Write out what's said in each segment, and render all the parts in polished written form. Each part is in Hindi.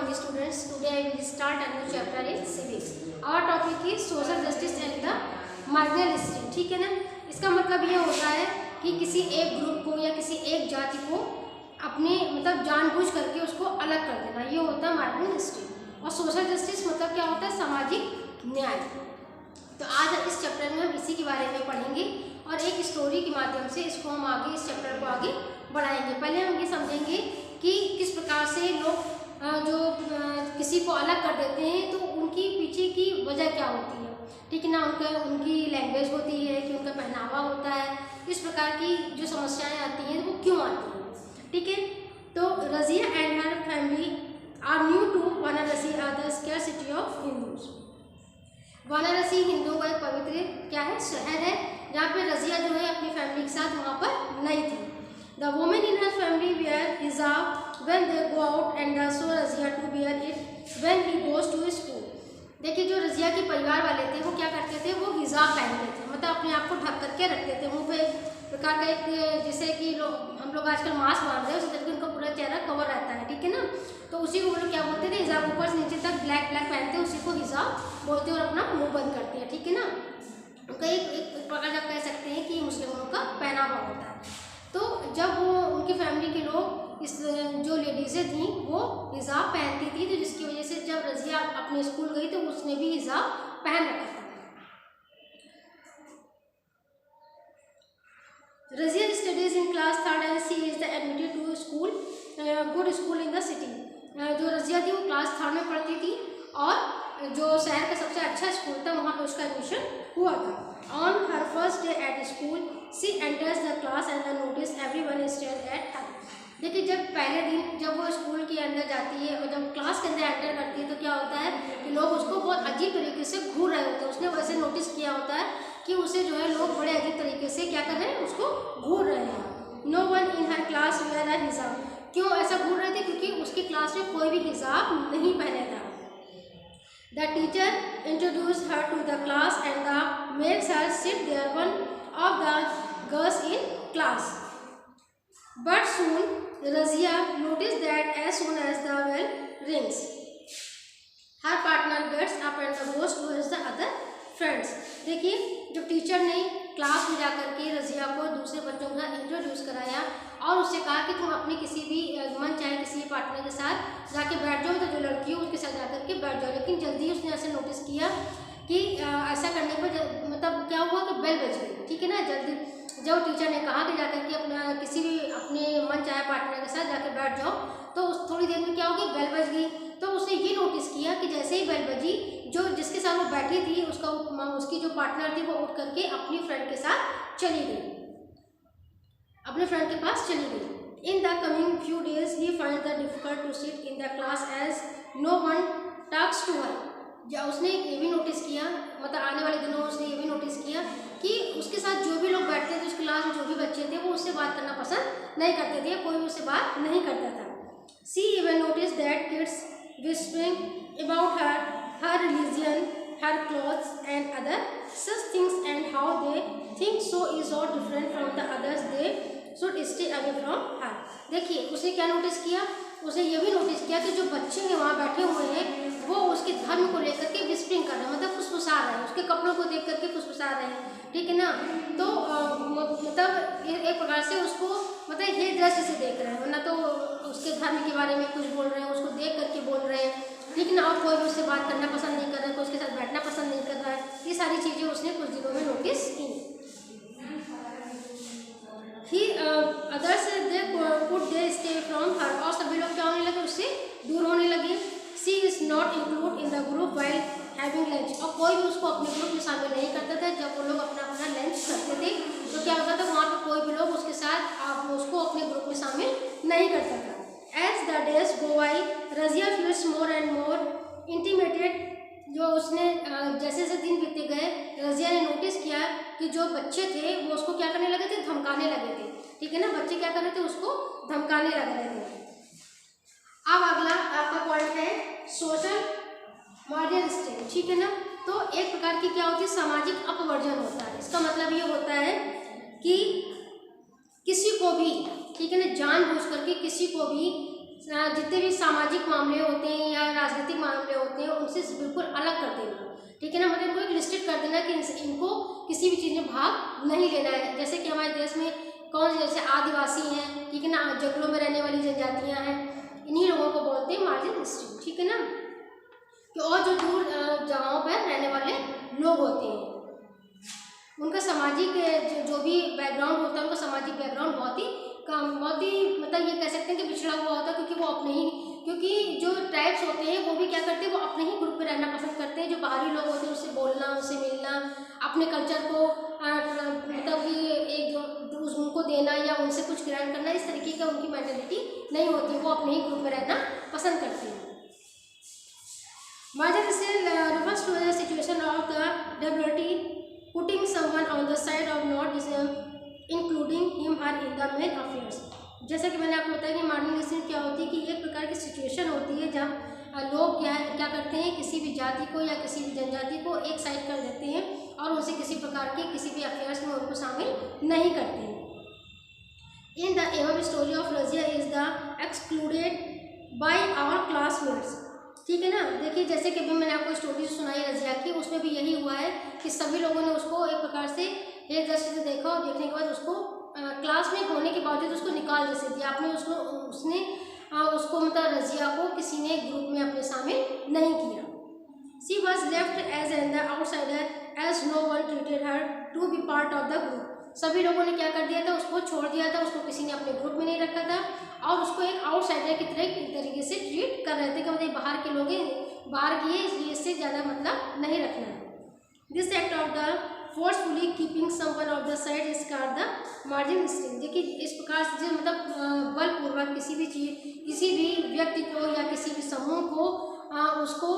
dear students. Today I will start a new chapter in civics. Our topic is social justice and the marginal. ठीक है ना। इसका मतलब ये होता है कि किसी एक ग्रुप को या किसी एक जाति को अपने मतलब जानबूझ करके उसको अलग कर देना, ये होता है मार्जिनल। और सोशल जस्टिस मतलब क्या होता है, सामाजिक न्याय। तो आज इस चैप्टर में हम इसी के बारे में पढ़ेंगे और एक स्टोरी के माध्यम से इसको हम आगे इस चैप्टर को आगे बढ़ाएंगे। पहले हम ये समझेंगे कि किस प्रकार से लोग जो किसी को अलग कर देते हैं तो उनकी पीछे की वजह क्या होती है, ठीक है ना। उनकी लैंग्वेज होती है कि उनका पहनावा होता है, इस प्रकार की जो समस्याएं आती हैं वो क्यों आती हैं, ठीक है। तो Razia and her family are new to Varanasi the scarcity of Hindus. Varanasi हिंदुओं का एक पवित्र क्या है, शहर है, जहाँ पे रज़िया जो है अपनी फैमिली के साथ वहाँ पर नई थी। The women in her family wear hijab when they go out and so Razia to wear it when he goes to school। देखिए जो रज़िया के परिवार वाले थे वो क्या करते थे, वो हिजाब पहनते थे, मतलब अपने आप को ढक करके रखते थे। मुँह पे प्रकार का एक जैसे कि हम लोग आजकल मास्क बांध रहे हैं, उसी तरह के उनका पूरा चेहरा कवर रहता है, ठीक है ना। तो उसी को वो लोग क्या बोलते थे, हिजाब ऊपर से नीचे तक ब्लैक पहनते हैं, उसी को हिजाब बोलते हैं और अपना मुँह बंद करते हैं, ठीक है ना। उनका एक प्रकार जब कह सकते हैं कि मुस्लिमों का पहनावा होता है। तो जब वो उनकी फैमिली के लोग इस जो लेडीज़ें थीं वो हिजाब पहनती थी, तो जिसकी वजह से जब रज़िया अपने स्कूल गई तो उसने भी हिजाब पहन रखा था। Razia studies in class 3rd and she is the admitted to school good school in the city. जो रज़िया थी वो क्लास 3rd में पढ़ती थी और जो शहर का सबसे अच्छा स्कूल था वहाँ पर उसका एडमिशन हुआ था। On her first day at school she enters the class and the notice everyone stared at her. देखिए जब पहले दिन जब वो स्कूल के अंदर जाती है और जब क्लास के अंदर एंटर करती है तो क्या होता है कि लोग उसको बहुत अजीब तरीके से घूर रहे होते हैं। उसने वैसे नोटिस किया होता है कि उसे जो है लोग बड़े अजीब तरीके से क्या कर रहे हैं, उसको घूर रहे हैं। No one in her class wear a hijab. क्यों ऐसा घूर रहे थे, क्योंकि उसकी क्लास में कोई भी हिजाब नहीं पहने था। The teacher introduce her to the class and the makes her sit there one of the girls in class. But soon Razia noticed that as soon as the bell rings, her partner gets up and goes towards the other friends। देखिए जब टीचर ने क्लास में जाकर के रज़िया को दूसरे बच्चों का इंट्रोड्यूस कराया और उससे कहा कि तुम अपने किसी भी मन चाहे किसी पार्टनर के साथ जाके बैठ जाओ, तो जो लड़की हो उसके साथ जाकर के बैठ जाओ। लेकिन जल्दी उसने ऐसे नोटिस किया कि ऐसा करने पर मतलब क्या हुआ कि बेल बज गई, ठीक है ना। जल्दी जब टीचर ने कहा कि जाकर के अपना किसी भी अपने मन चाहे पार्टनर के साथ जाकर बैठ जाओ, तो उस थोड़ी देर में क्या होगी, बेल बज गई। तो उसने ये नोटिस किया कि जैसे ही बेल बजी, जो जिसके साथ वो बैठी थी उसकी जो पार्टनर थी वो उठ करके अपनी फ्रेंड के साथ चली गई, अपने फ्रेंड के पास चली गई। In the coming few days he find the difficult to sit in the class as no one talks to her. उसने ये भी नोटिस किया, मतलब आने वाले दिनों में उसने ये भी नोटिस किया कि उसके साथ जो भी लोग बैठते थे, उस क्लास में जो भी बच्चे थे वो उससे बात करना पसंद नहीं करते थे, कोई उससे बात नहीं करता था। She even notice that kids whispering about her religion, her clothes and other such things and how they think so is all different from the others, they should stay away from her. देखिए उसने क्या नोटिस किया, उसने ये भी नोटिस किया कि जो बच्चे हैं वहाँ बैठे हुए हैं वो उसके धर्म को लेकर के विस्परिंग कर रहे हैं, मतलब फुसफुसा रहे हैं, उसके कपड़ों को देख करके फुसफुसा रहे हैं, ठीक है ना। तो मतलब एक प्रकार से उसको मतलब ये दृष्टि से देख रहे हैं, वरना तो उसके धर्म के बारे में कुछ बोल रहे हैं, उसको देख करके बोल रहे हैं, ठीक ना। और कोई भी उससे बात करना पसंद नहीं कर रहा है, कोई उसके साथ बैठना पसंद नहीं कर रहा है। ये सारी चीज़ें उसने कुछ दिनों में नोटिस की। He others they could they stay from her, और सभी लोग क्या होने लगे, उससे दूर होने लगे। She is not include in the group while having lunch, और कोई भी उसको अपने ग्रुप में शामिल नहीं करता था। जब वो लोग अपना लंच करते थे तो क्या होता था, वहाँ पर कोई भी लोग उसके साथ उसको अपने ग्रुप में शामिल नहीं करता था। As the days go by Razia feels more and more intimidated. जो उसने जैसे जैसे दिन बीतते गए, रज़िया ने नोटिस किया कि जो बच्चे थे वो उसको क्या करने लगे थे, धमकाने लगे थे, ठीक है ना। बच्चे क्या कर रहे थे, उसको धमकाने लग रहे थे। अब अगला आपका पॉइंट है सोशल मार्जिनल, ठीक है ना। तो एक प्रकार की क्या होती है, सामाजिक अपवर्जन होता है। इसका मतलब ये होता है कि किसी को भी, ठीक है ना, जानबूझ करके किसी को भी जितने भी सामाजिक मामले होते हैं या राजनीतिक मामले होते हैं उनसे बिल्कुल अलग कर देना, ठीक है ना। मतलब इनको एक लिस्टेड कर देना कि इनको किसी भी चीज़ में भाग नहीं लेना है। जैसे कि हमारे देश में कौन से जैसे आदिवासी हैं, ठीक है ना, जंगलों में रहने वाली जनजातियाँ हैं, इन्हीं लोगों को बोलते हैं मार्जिनलिस्टेड, ठीक है ना। कि और जो दूर जगहों पर रहने वाले लोग होते हैं उनका सामाजिक जो भी बैकग्राउंड होता है, उनका सामाजिक बैकग्राउंड बहुत ही मतलब ये कह सकते हैं कि पिछड़ा हुआ होता है, क्योंकि जो ट्राइब्स होते हैं वो भी क्या करते हैं, वो अपने ही ग्रुप में रहना पसंद करते हैं। जो बाहरी लोग होते हैं उससे बोलना, उससे मिलना, अपने कल्चर को मतलब कि उनको देना या उनसे कुछ ग्रहण करना, इस तरीके का उनकी मेंटालिटी नहीं होती, वो अपने ही ग्रुप में रहना पसंद करते हैं। Marginalism refers to the situation of the debility putting someone on the side of not including him or in the main affairs। जैसा कि मैंने आपको बताया कि मार्जिनलिज्म क्या होती है कि एक प्रकार की सिचुएशन होती है जहाँ लोग क्या करते हैं, किसी भी जाति को या किसी भी जनजाति को एक साइड कर देते हैं और उनसे किसी प्रकार के किसी भी अफेयर्स में उनको शामिल नहीं करते हैं। In the above story of Razia is the excluded by our classmates, ठीक है ना। देखिए जैसे कि अभी मैंने आपको स्टोरी सुनाई रजिया की, उसमें भी यही हुआ है कि सभी लोगों ने उसको एक प्रकार से एक दृष्टि से देखा और देखने के बाद उसको क्लास में होने के बावजूद उसको निकाल जैसे दिया। उसने उसको मतलब रजिया को किसी ने ग्रुप में अपने शामिल नहीं किया। She was left as an the outsider as no one treated her to be part of the group. सभी लोगों ने क्या कर दिया था, उसको छोड़ दिया था, उसको किसी ने अपने ग्रुप में नहीं रखा था और उसको एक आउटसाइडर की तरीके से ट्रीट कर रहे थे कि मतलब बाहर के लोग बाहर किए, इसलिए इससे ज़्यादा मतलब नहीं रखना है। This act of the forcefully keeping someone off the side is called the marginalism. देखिए इस प्रकार से जो मतलब बलपूर्वक किसी भी व्यक्ति को या किसी भी समूह को उसको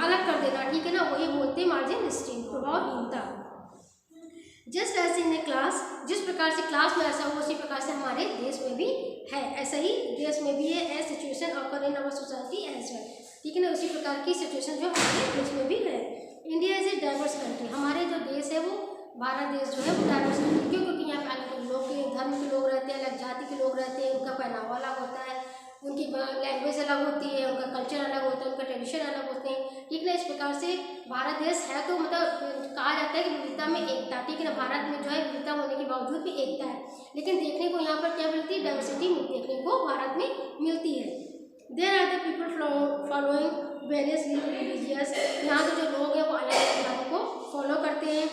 अलग कर देना, ठीक है ना, वही बोलते हैं मार्जिनलिज्म, प्रभावहीनता। Just as in a class, जिस प्रकार से क्लास में ऐसा हो उसी प्रकार से हमारे देश में भी है, ऐसा ही देश में भी है। A situation occur in our society as well, ठीक है ना, उसी प्रकार की सिचुएशन जो हमारे देश में भी है। India is a diverse country, हमारे जो देश है वो भारत देश जो है वो डाइवर्स कंट्री, क्योंकि यहाँ पे अलग लोग के धर्म के लोग रहते हैं, अलग जाति के लोग रहते हैं, उनका पहनावा अलग होता है, उनकी लैंग्वेज अलग होती है, उनका कल्चर अलग होता है, उनका ट्रेडिशन अलग होते हैं, ठीक है ना। इस प्रकार से भारत देश है तो मतलब कहा जाता है कि विविधता में एकता, ठीक है ना। भारत में जो है विविधता होने के बावजूद भी एकता है, लेकिन देखने को यहाँ पर क्या मिलती है, डाइवर्सिटी देखने को भारत में मिलती है। There are the people following various religious, यहाँ के जो लोग हैं वो अलग अलग धर्म को फॉलो करते हैं।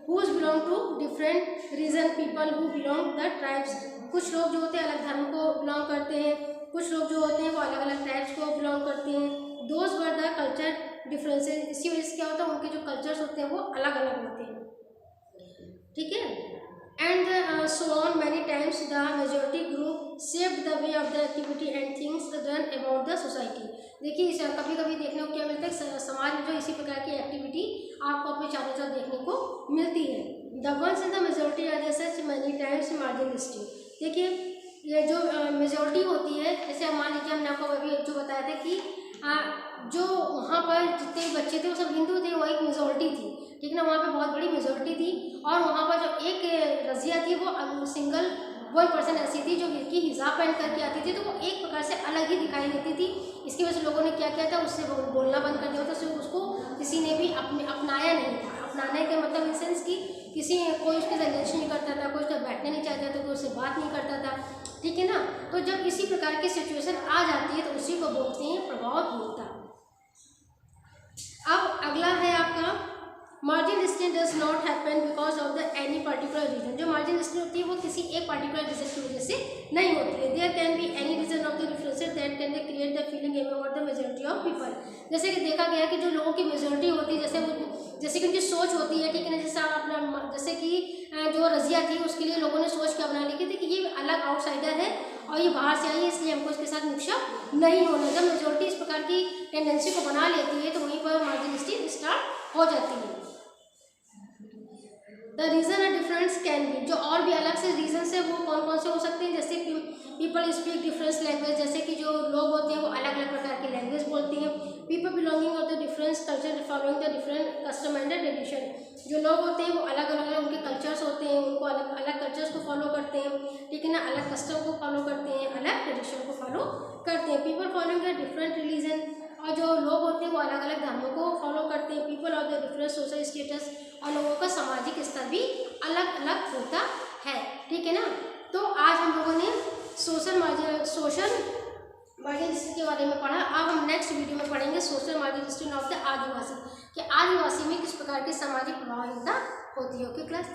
Whose belong to different region, people who belong the tribes, कुछ लोग जो होते हैं अलग धर्म को बिलोंग करते हैं, कुछ लोग जो होते हैं वो अलग अलग ट्राइब्स को बिलोंग करते हैं। Those were the culture differences, इसी वजह से क्या होता है उनके जो कल्चर्स होते हैं वो अलग अलग होते हैं, ठीक है। And so on many times the majority group shaped the way of the activity and things done about the society. देखिए कभी कभी देखने को क्या मिलता है, समाज में जो इसी प्रकार की एक्टिविटी आपको अपने चारों तरफ देखने को मिलती है। The ones in the majority are such many times marginalistic. देखिए ये जो मेजोरिटी होती है, जैसे मान लीजिए हमने आपको अभी जो बताया था कि जो वहाँ पर जितने बच्चे थे वो सब हिंदू थे, वो एक मेजोरिटी थी, ठीक है ना, वहाँ पे बहुत बड़ी मेजोरिटी थी। और वहाँ पर जो एक रजिया थी वो सिंगल 1% ऐसी थी जो कि हिजाब पहन करके आती थी, तो वो एक प्रकार से अलग ही दिखाई देती थी। इसकी वजह से लोगों ने क्या किया था, उससे बोलना बंद कर दिया था, उसको किसी ने भी अपनाया नहीं था। अपनाने का मतलब इन सेंस कि कोई उसके साथ रिलेशन नहीं करता था, कोई उसका बैठने नहीं चाहता था, कोई उससे बात नहीं करता था, ठीक है ना। तो जब इसी प्रकार की सिचुएशन आ जाती है तो उसी को बोलते हैं प्रभावहीनता। अब अगला है आपका marginalism does not happen because of the any particular reason. जो मार्जिनलिज्म होती है वो किसी एक पर्टिकुलर रीजन की वजह से नहीं होती है। There can be any reason of the differences that can create the feeling about the majority of people. जैसे कि देखा गया कि जो लोगों की मेजोरिटी होती है, जैसे कि उनकी सोच होती है, ठीक है ना, जैसे कि जो रजिया थी उसके लिए लोगों ने सोच क्या बना ली थी कि ये अलग आउटसाइडर है और ये बाहर से आई है, इसलिए हमको इसके साथ मिक्सअप नहीं होना। जब मेजोरिटी इस प्रकार की टेंडेंसी को बना लेती है तो वहीं पर मार्जिनलिज्म स्टार्ट हो जाती है। The reason a difference can be, जो और भी अलग से रीजन है वो कौन कौन से हो सकते हैं, जैसे पीपल स्पीक डिफरेंस लैंग्वेज, जैसे कि जो लोग होते हैं वो अलग अलग प्रकार की लैंग्वेज बोलते हैं। People belonging of the difference culture following the different custom and tradition, जो लोग होते हैं वो अलग अलग उनके कल्चर्स होते हैं, उनको अलग अलग कल्चर्स को फॉलो करते हैं, ठीक है ना, अलग कस्टम को फॉलो करते हैं, अलग ट्रेडिशन को फॉलो करते हैं। People following a different religion, और जो लोग होते हैं वो अलग अलग धर्मों को फॉलो करते हैं। People of the different social status, और लोगों का सामाजिक स्तर भी अलग अलग होता है, ठीक है ना। तो आज हम लोगों ने सोशल मार्जिन डिस्ट्रिक्ट के बारे में पढ़ा। अब हम नेक्स्ट वीडियो में पढ़ेंगे social margin district of the adivasi, कि आदिवासी में किस प्रकार की सामाजिक प्रभावहीनता होती है। Okay class.